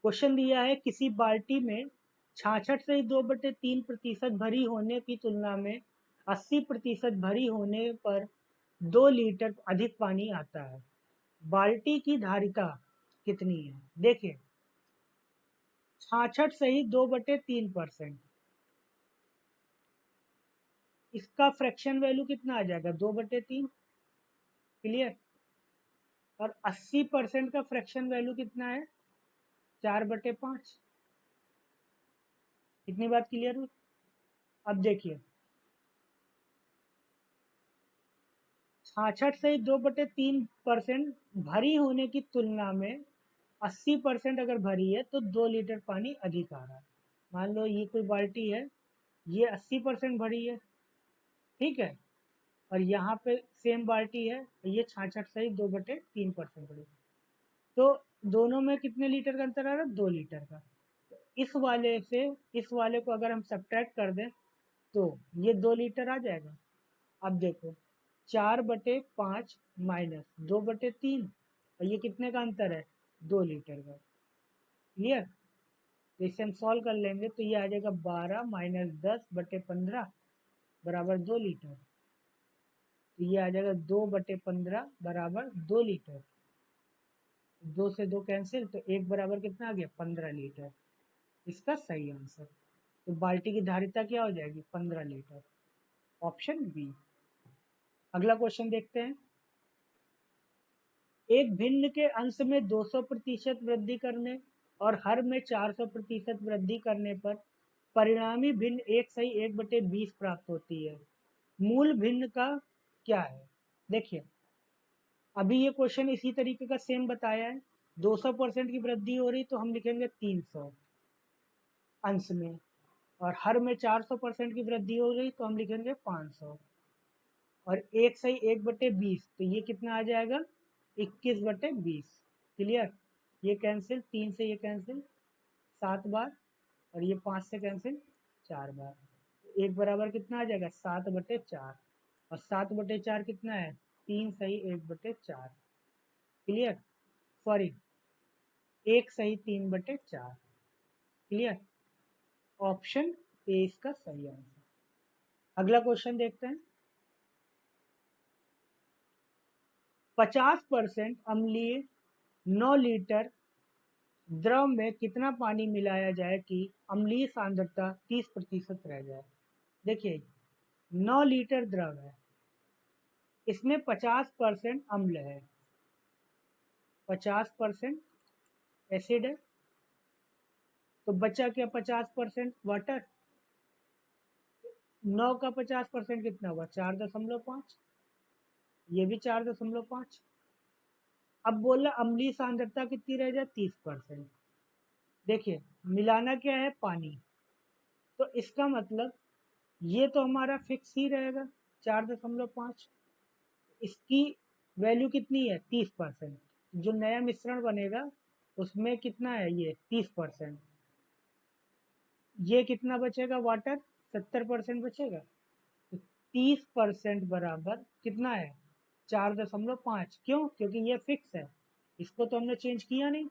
क्वेश्चन दिया है किसी बाल्टी में 66 से 2/3% भरी होने की तुलना में 80% भरी होने पर 2 लीटर अधिक पानी आता है। बाल्टी की धारिता कितनी है? देखिए 66 सही 2/3%, इसका फ्रैक्शन वैल्यू कितना आ जाएगा? 2/3। क्लियर? और 80% का फ्रैक्शन वैल्यू कितना है? 4/5। इतनी बात क्लियर हुई? अब देखिए 66 से 2/3% भरी होने की तुलना में 80% अगर भरी है तो 2 लीटर पानी अधिक आ रहा है। मान लो ये कोई बाल्टी है, ये 80% भरी है, ठीक है, और यहाँ पे सेम बाल्टी है, ये 66 से 2/3% भरी। तो दोनों में कितने लीटर का अंतर आ रहा है? 2 लीटर का। इस वाले से इस वाले को अगर हम सब्ट्रैक्ट कर दें तो ये 2 लीटर आ जाएगा। अब देखो 4/5 माइनस 2/3, और ये कितने का अंतर है? 2 लीटर का। क्लियर? तो इसे हम सॉल्व कर लेंगे तो ये आ जाएगा 12 माइनस 10/15 बराबर 2 लीटर। तो ये आ जाएगा 2/15 बराबर 2 लीटर। 2 से 2 कैंसिल, तो 1 बराबर कितना आ गया? 15 लीटर। इसका सही आंसर। तो बाल्टी की धारिता क्या हो जाएगी? 15 लीटर। Option B. अगला क्वेश्चन देखते हैं। एक भिन्न के अंश में 200% वृद्धि करने और हर में 400% वृद्धि करने पर परिणामी भिन्न 1/20 प्राप्त होती है। मूल भिन्न का क्या है? देखिए अभी ये क्वेश्चन इसी तरीके का सेम बताया है। 200% की वृद्धि हो रही तो हम लिखेंगे 300 अंश में, और हर में 400% की वृद्धि हो रही तो हम लिखेंगे 500, और 1/20 तो ये कितना आ जाएगा? 21/20। क्लियर? ये कैंसिल, 3 से ये कैंसिल 7 बार, और ये 5 से कैंसिल 4 बार। एक बराबर कितना आ जाएगा? 7/4। और 7/4 कितना है? 3 सही 1/4। क्लियर? सॉरी 1 सही 3/4। क्लियर? ऑप्शन ए इसका सही आंसर। अगला क्वेश्चन देखते हैं। 50% अम्लीय 9 लीटर द्रव में कितना पानी मिलाया जाए कि अम्लीय सांद्रता 30% रह जाए? देखिए 9 लीटर द्रव है, इसमें 50% अम्ल है, 50% एसिड है, तो बचा क्या? 50% वाटर। 9 का 50% कितना हुआ? 4.5। ये भी 4.5। अब बोला अम्लीय सांद्रता कितनी रह जाए? 30%। देखिए मिलाना क्या है? पानी। तो इसका मतलब ये तो हमारा फिक्स ही रहेगा 4.5। इसकी वैल्यू कितनी है? 30%। जो नया मिश्रण बनेगा उसमें कितना है? ये 30%। ये कितना बचेगा? वाटर 70% बचेगा। तो 30% बराबर कितना है? 4.5। क्यों? क्योंकि ये फिक्स है, इसको तो हमने चेंज किया नहीं।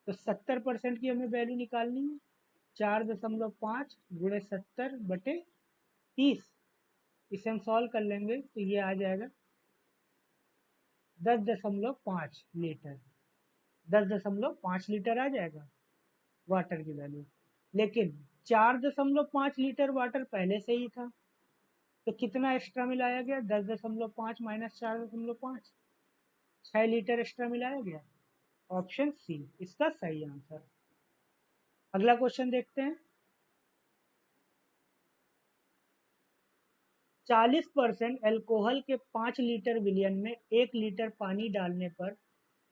तो 70% की हमें वैल्यू निकालनी है। 4.5 गुणे 70/30। इसे हम सॉल्व कर लेंगे तो ये आ जाएगा 10.5 लीटर। 10.5 लीटर आ जाएगा वाटर की वैल्यू। लेकिन 4.5 लीटर वाटर पहले से ही था, तो कितना एक्स्ट्रा मिलाया गया? 10.5 माइनस 4.5, 6 लीटर एक्स्ट्रा मिलाया गया। ऑप्शन सी इसका सही आंसर। अगला क्वेश्चन देखते हैं। 40% अल्कोहल के 5 लीटर विलियन में 1 लीटर पानी डालने पर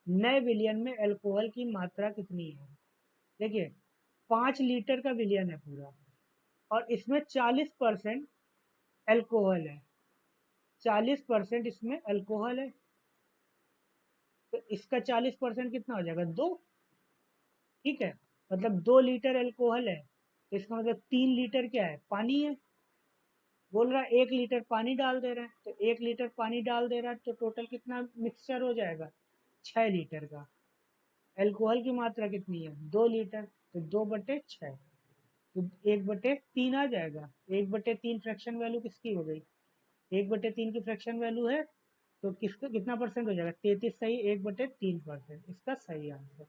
नए विलियन में अल्कोहल की मात्रा कितनी है? देखिए 5 लीटर का विलियन है पूरा, और इसमें 40% अल्कोहल है, 40% इसमें अल्कोहल है, तो इसका 40% कितना हो जाएगा? 2। ठीक है, मतलब 2 लीटर अल्कोहल है, तो इसका मतलब 3 लीटर क्या है? पानी है। बोल रहा है 1 लीटर पानी डाल दे रहे हैं, तो 1 लीटर पानी डाल दे रहा है तो टोटल कितना मिक्सचर हो जाएगा? 6 लीटर का। एल्कोहल की मात्रा कितनी है 2 लीटर, तो 2/6, तो 1/3 आ जाएगा। 1/3 फ्रैक्शन वैल्यू किसकी हो गई, 1/3 की फ्रैक्शन वैल्यू है, तो किसका कितना परसेंट हो जाएगा 33 सही, 1/3%, इसका सही आंसर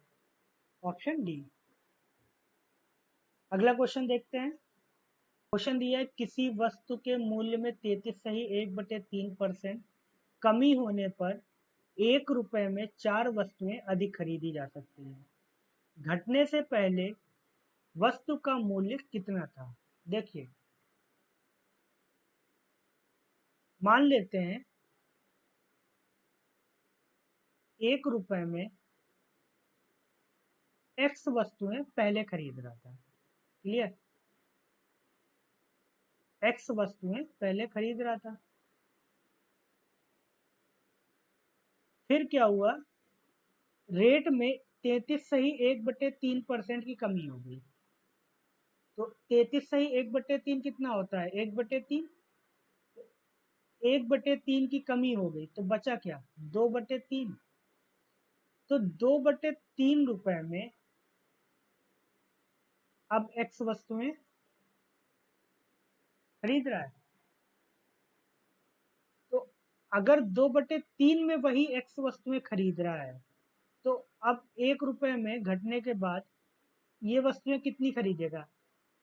ऑप्शन डी। अगला क्वेश्चन देखते हैं। क्वेश्चन दिया है किसी वस्तु के मूल्य में 33 सही 1/3% कमी होने पर 1 रुपए में 4 वस्तुएं अधिक खरीदी जा सकती हैं। घटने से पहले वस्तु का मूल्य कितना था। देखिए, मान लेते हैं 1 रुपए में एक्स वस्तुएं पहले खरीद रहा था। क्लियर, एक्स वस्तुएं पहले खरीद रहा था। फिर क्या हुआ, रेट में 33 सही 1/3% की कमी हो गई। तो 33 सही 1/3 कितना होता है 1/3, 1/3 की कमी हो गई तो बचा क्या 2/3। तो 2/3 रुपए में अब एक्स वस्तुएं खरीद रहा है। तो अगर 2/3 में वही एक्स वस्तुएं खरीद रहा है, तो अब 1 रुपए में घटने के बाद ये वस्तुएं कितनी खरीदेगा,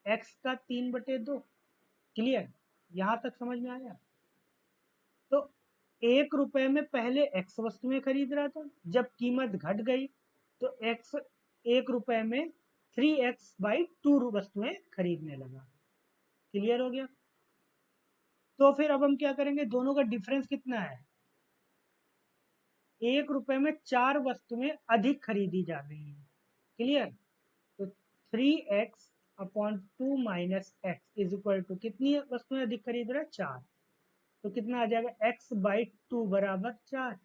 एक्स का 3/2। क्लियर, यहाँ तक समझ में आया। तो 1 रुपए में पहले एक्स वस्तुएं खरीद रहा था, जब कीमत घट गई तो एक्स 1 रुपए में 3x/2 वस्तुएं खरीदने लगा। क्लियर हो गया। तो फिर अब हम क्या करेंगे, दोनों का डिफरेंस कितना है, 1 रुपए में 4 वस्तुएं अधिक खरीदी जा रही हैं। क्लियर, तो 3x/2 minus x is equal to कितनी वस्तुएं अधिक खरीद रहा है 4, तो कितना आ जाएगा x/2 बराबर 4,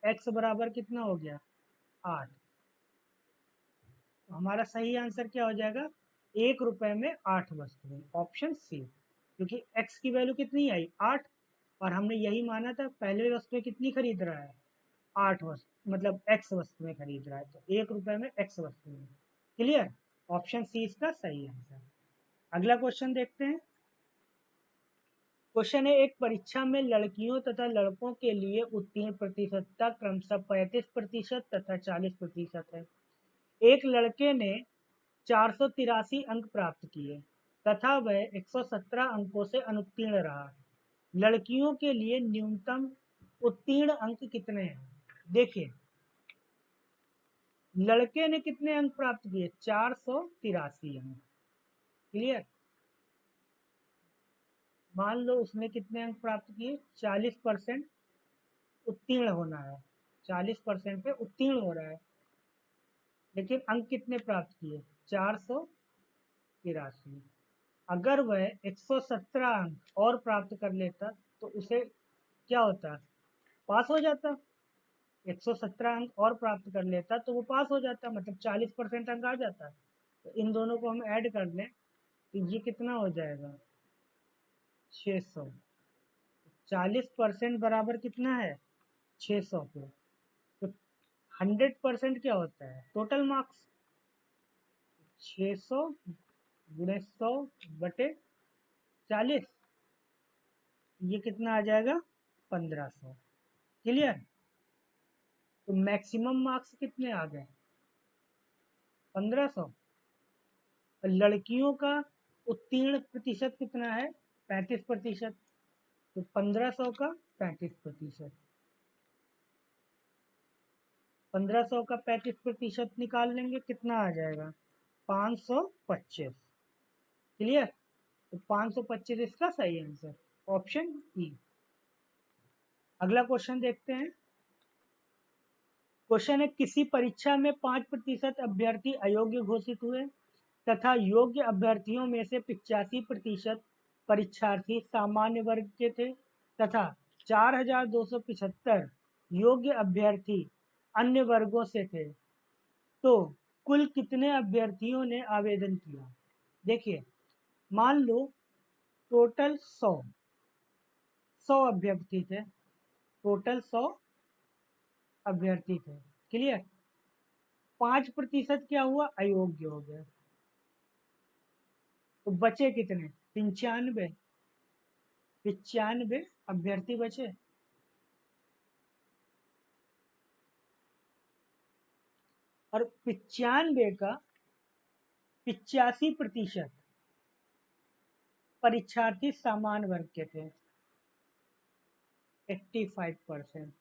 x बराबर कितना हो गया 8। तो हमारा सही आंसर क्या हो जाएगा, 1 रुपए में 8 वस्तुएं, ऑप्शन सी। क्योंकि x की वैल्यू कितनी आई 8, और हमने यही माना था पहले वस्तुएं कितनी खरीद रहा है 8 वस्तु, मतलब x वस्तुएं खरीद रहा है, तो 1 रुपए में x वस्तुएं। क्लियर, ऑप्शन सी इसका सही आंसर। अगला क्वेश्चन देखते हैं। क्वेश्चन है, एक परीक्षा में लड़कियों तथा लड़कों के लिए उत्तीर्ण प्रतिशतता क्रमशः 35% तथा 40% है। एक लड़के ने 483 अंक प्राप्त किए तथा वह 117 अंकों से अनुत्तीर्ण रहा। लड़कियों के लिए न्यूनतम उत्तीर्ण अंक कितने हैं। देखिए, लड़के ने कितने अंक प्राप्त किए 483 अंक। क्लियर, मान लो उसने कितने अंक प्राप्त किए 40% उत्तीर्ण होना है, 40% पे उत्तीर्ण हो रहा है, लेकिन अंक कितने प्राप्त किए 483। अगर वह 117 अंक और प्राप्त कर लेता तो उसे क्या होता, पास हो जाता। 117 अंक और प्राप्त कर लेता तो वो पास हो जाता, मतलब 40% अंक आ जाता। तो इन दोनों को हम ऐड कर लें तो ये कितना हो जाएगा 600। 40% बराबर कितना है 600 के। तो 100% क्या होता है टोटल मार्क्स, 600 गुणे 100 बटे 40, ये कितना आ जाएगा 1500। क्लियर, तो मैक्सिमम मार्क्स कितने आ गए 1500। लड़कियों का उत्तीर्ण प्रतिशत कितना है 35%, तो 1500 का 35%, 1500 का 35% निकाल लेंगे कितना आ जाएगा 525। क्लियर, तो 525 इसका सही आंसर, ऑप्शन ई। अगला क्वेश्चन देखते हैं। क्वेश्चन है, किसी परीक्षा में 5% अभ्यर्थी अयोग्य घोषित हुए तथा योग्य अभ्यर्थियों में से 85% परीक्षार्थी सामान्य वर्ग के थे तथा 4275 योग्य अभ्यर्थी अन्य वर्गों से थे, तो कुल कितने अभ्यर्थियों ने आवेदन किया। देखिए, मान लो टोटल 100 अभ्यर्थी थे, टोटल 100 अभ्यर्थी थे। क्लियर, 5% क्या हुआ, अयोग्य हो गया। तो बचे कितने, 95 अभ्यर्थी बचे। और 95 का 85% परीक्षार्थी सामान्य वर्ग के थे, 85%।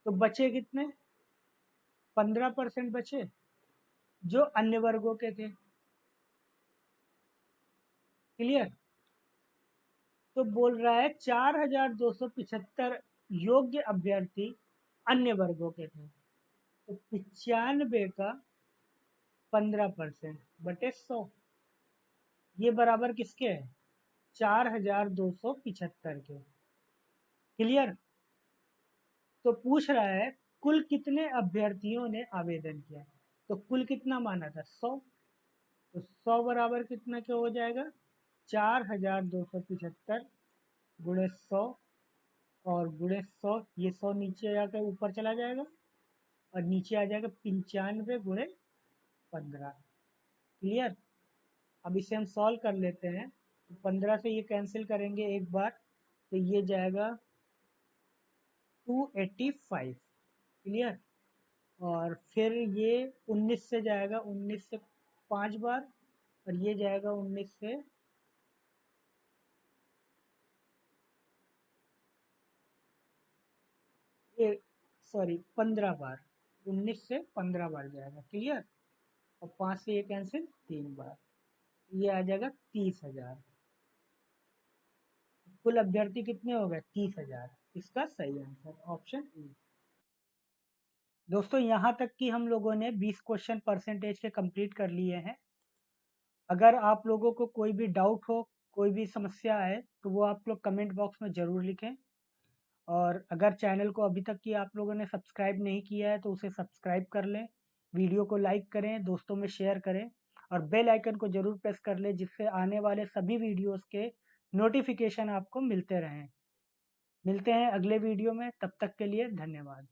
तो बचे कितने, 15% बचे जो अन्य वर्गों के थे। क्लियर। तो बोल रहा है 4275 योग्य अभ्यर्थी अन्य वर्गों के थे। तो 95 का 15% बटे 100, ये बराबर किसके है, 4275 के। क्लियर। तो पूछ रहा है कुल कितने अभ्यर्थियों ने आवेदन किया, तो कुल कितना माना था, 100। तो 100 बराबर कितना क्या हो जाएगा, 4275 गुणे 100 और गुणे 100, ये 100 नीचे जाकर ऊपर चला जाएगा और नीचे आ जाएगा 95 गुणे 15। क्लियर। अब इसे हम सॉल्व कर लेते हैं। तो 15 से ये कैंसिल करेंगे एक बार, तो ये जाएगा 285। क्लियर। और फिर ये 19 से जाएगा, 19 से 5 बार, और ये जाएगा 19 से 15 बार, 19 से 15 बार जाएगा। क्लियर। और 5 से ये कैंसिल 3 बार, ये आ जाएगा 30,000। कुल अभ्यर्थी कितने हो गए, 30,000। इसका सही आंसर ऑप्शन ए। दोस्तों यहाँ तक कि हम लोगों ने 20 क्वेश्चन परसेंटेज के कंप्लीट कर लिए हैं। अगर आप लोगों को कोई भी डाउट हो, कोई भी समस्या है, तो वो आप लोग कमेंट बॉक्स में ज़रूर लिखें। और अगर चैनल को अभी तक की आप लोगों ने सब्सक्राइब नहीं किया है तो उसे सब्सक्राइब कर लें, वीडियो को लाइक करें, दोस्तों में शेयर करें और बेल आइकन को ज़रूर प्रेस कर लें, जिससे आने वाले सभी वीडियोस के नोटिफिकेशन आपको मिलते रहें। मिलते हैं अगले वीडियो में, तब तक के लिए धन्यवाद।